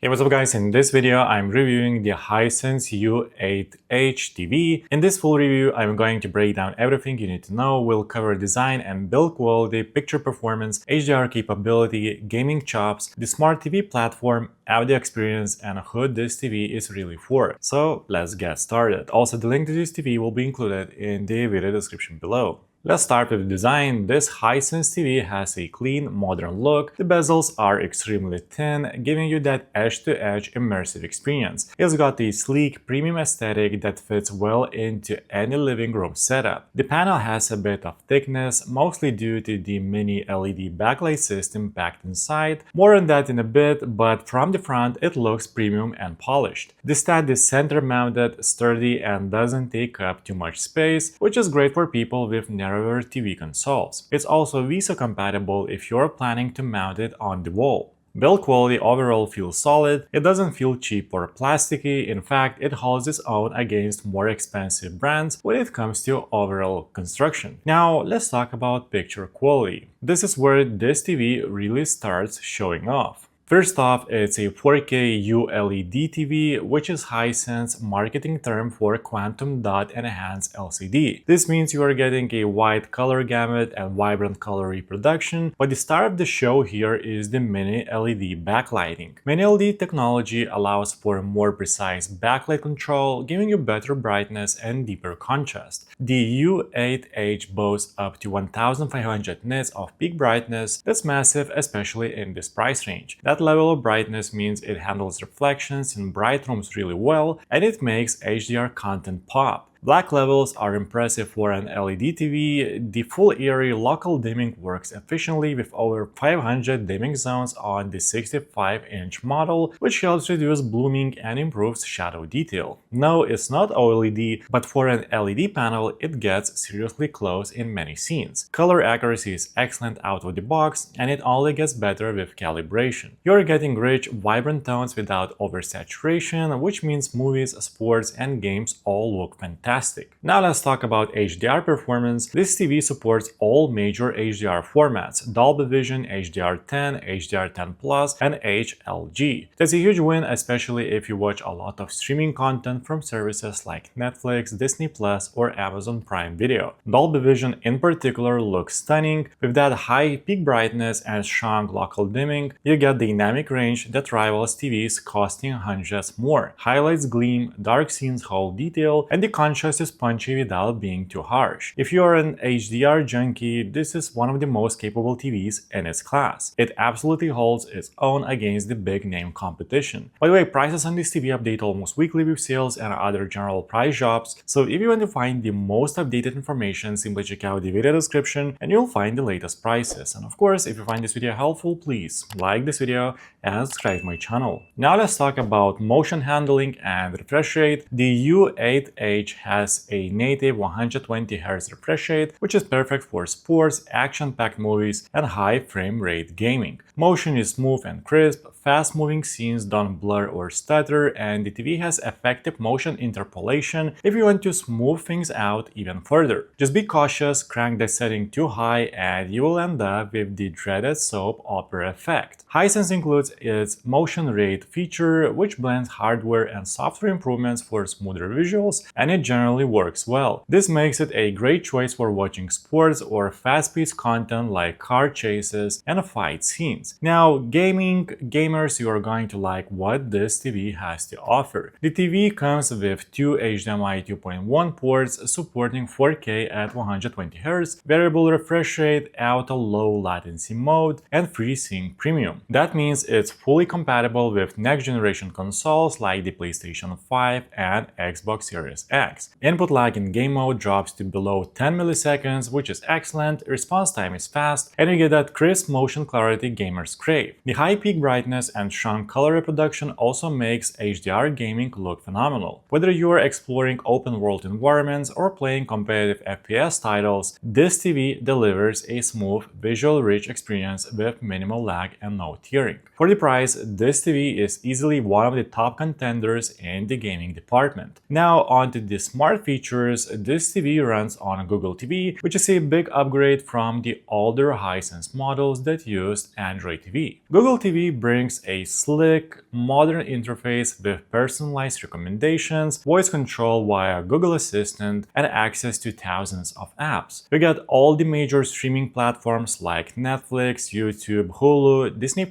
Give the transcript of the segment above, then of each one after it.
Hey, what's up guys, in this video I'm reviewing the Hisense U8H TV. In this full review I'm going to break down everything you need to know. We'll cover design and build quality, picture performance, HDR capability, gaming chops, the smart TV platform, audio experience, and who this TV is really for. So let's get started. Also, the link to this TV will be included in the video description below. Let's start with the design. This Hisense TV has a clean, modern look. The bezels are extremely thin, giving you that edge-to-edge immersive experience. It's got a sleek, premium aesthetic that fits well into any living room setup. The panel has a bit of thickness, mostly due to the mini LED backlight system packed inside. More on that in a bit, but from the front it looks premium and polished. The stand is center-mounted, sturdy, and doesn't take up too much space, which is great for people with narrow TV consoles. It's also VESA compatible if you're planning to mount it on the wall. Build quality overall feels solid. It doesn't feel cheap or plasticky. In fact, it holds its own against more expensive brands when it comes to overall construction. Now, let's talk about picture quality. This is where this TV really starts showing off. First off, it's a 4K ULED TV, which is Hisense marketing term for quantum dot enhanced LCD. This means you are getting a wide color gamut and vibrant color reproduction, but the star of the show here is the mini LED backlighting. Mini LED technology allows for more precise backlight control, giving you better brightness and deeper contrast. The U8H boasts up to 1500 nits of peak brightness. That's massive, especially in this price range. That level of brightness means it handles reflections in bright rooms really well, and it makes HDR content pop. Black levels are impressive for an LED TV. The full area local dimming works efficiently with over 500 dimming zones on the 65-inch model, which helps reduce blooming and improves shadow detail. No, it's not OLED, but for an LED panel, it gets seriously close in many scenes. Color accuracy is excellent out of the box, and it only gets better with calibration. You're getting rich, vibrant tones without oversaturation, which means movies, sports, and games all look fantastic. Now let's talk about HDR performance. This TV supports all major HDR formats: Dolby Vision, HDR10, HDR10 Plus, and HLG. That's a huge win, especially if you watch a lot of streaming content from services like Netflix, Disney Plus, or Amazon Prime Video. Dolby Vision in particular looks stunning. With that high peak brightness and strong local dimming, you get dynamic range that rivals TVs costing hundreds more. Highlights gleam, dark scenes hold detail, and the contrast is punchy without being too harsh. If you're an HDR junkie, this is one of the most capable TVs in its class. It absolutely holds its own against the big name competition. By the way, prices on this TV update almost weekly with sales and other general price drops, so if you want to find the most updated information, simply check out the video description and you'll find the latest prices. And of course, if you find this video helpful, please like this video and subscribe to my channel. Now let's talk about motion handling and refresh rate. The U8H has a native 120Hz refresh rate, which is perfect for sports, action-packed movies, and high frame rate gaming. Motion is smooth and crisp, fast-moving scenes don't blur or stutter, and the TV has effective motion interpolation if you want to smooth things out even further. Just be cautious, crank the setting too high, and you will end up with the dreaded soap opera effect. Hisense includes its motion rate feature, which blends hardware and software improvements for smoother visuals, and it generally works well. This makes it a great choice for watching sports or fast-paced content like car chases and fight scenes. Now, gamers, you are going to like what this TV has to offer. The TV comes with two HDMI 2.1 ports supporting 4K at 120Hz, variable refresh rate, auto low latency mode, and FreeSync Premium. That means it's fully compatible with next-generation consoles like the PlayStation 5 and Xbox Series X. Input lag in game mode drops to below 10 milliseconds, which is excellent, response time is fast, and you get that crisp motion clarity gamers crave. The high peak brightness and strong color reproduction also makes HDR gaming look phenomenal. Whether you are exploring open-world environments or playing competitive FPS titles, this TV delivers a smooth, visual-rich experience with minimal lag and no tearing. For the price, this TV is easily one of the top contenders in the gaming department. Now onto the smart features, this TV runs on Google TV, which is a big upgrade from the older Hisense models that used Android TV. Google TV brings a slick, modern interface with personalized recommendations, voice control via Google Assistant, and access to thousands of apps. We got all the major streaming platforms like Netflix, YouTube, Hulu, Disney+,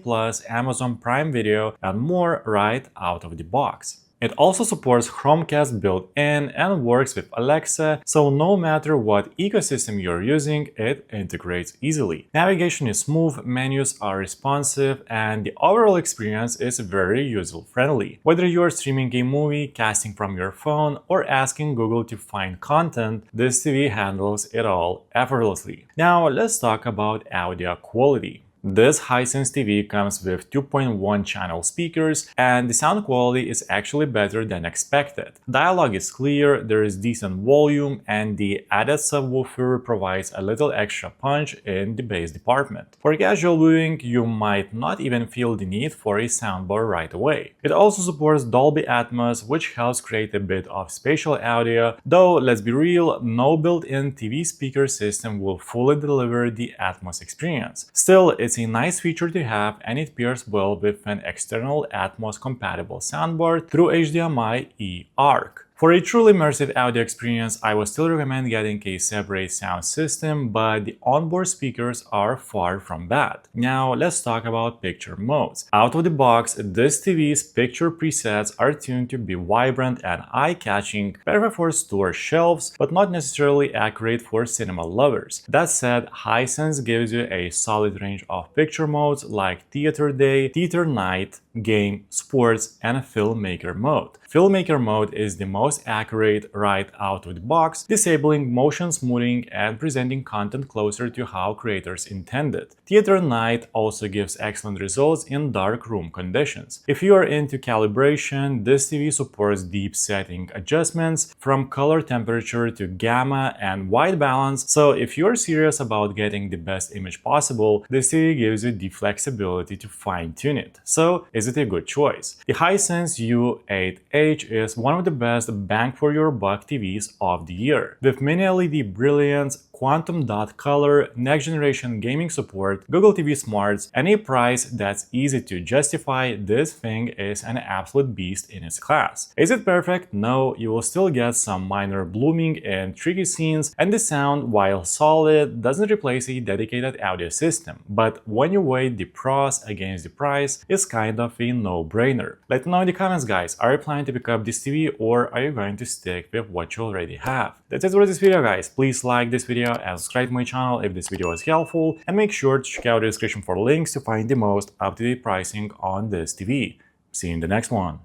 Amazon Prime Video, and more right out of the box. It also supports Chromecast built-in and works with Alexa, so no matter what ecosystem you're using, it integrates easily. Navigation is smooth, menus are responsive, and the overall experience is very user-friendly. Whether you're streaming a movie, casting from your phone, or asking Google to find content, this TV handles it all effortlessly. Now let's talk about audio quality. This Hisense TV comes with 2.1 channel speakers, and the sound quality is actually better than expected. Dialogue is clear, there is decent volume, and the added subwoofer provides a little extra punch in the bass department. For casual viewing, you might not even feel the need for a soundbar right away. It also supports Dolby Atmos, which helps create a bit of spatial audio, though let's be real, no built-in TV speaker system will fully deliver the Atmos experience. Still, it's a nice feature to have, and it pairs well with an external Atmos-compatible soundbar through HDMI eARC. For a truly immersive audio experience, I would still recommend getting a separate sound system, but the onboard speakers are far from bad. Now let's talk about picture modes. Out of the box, this TV's picture presets are tuned to be vibrant and eye-catching, perfect for store shelves, but not necessarily accurate for cinema lovers. That said, Hisense gives you a solid range of picture modes like Theater Day, Theater Night, Game, Sports, and Filmmaker mode. Filmmaker mode is the most accurate right out of the box, disabling motion smoothing and presenting content closer to how creators intended. Theater Night also gives excellent results in dark room conditions. If you are into calibration, this TV supports deep setting adjustments from color temperature to gamma and white balance, so if you're serious about getting the best image possible, this TV gives you the flexibility to fine-tune it. So, is it a good choice? The Hisense U8H is one of the best bang for your buck TVs of the year. With mini LED brilliance, quantum dot color, next generation gaming support, Google TV Smarts, and a price that's easy to justify, this thing is an absolute beast in its class. Is it perfect? No, you will still get some minor blooming and tricky scenes, and the sound, while solid, doesn't replace a dedicated audio system. But when you weigh the pros against the price, it's kind of a no-brainer. Let me know in the comments, guys, are you planning to pick up this TV, or are you going to stick with what you already have? That's it for this video, guys. Please like this video and subscribe to my channel if this video was helpful, and make sure to check out the description for links to find the most up-to-date pricing on this TV. See you in the next one.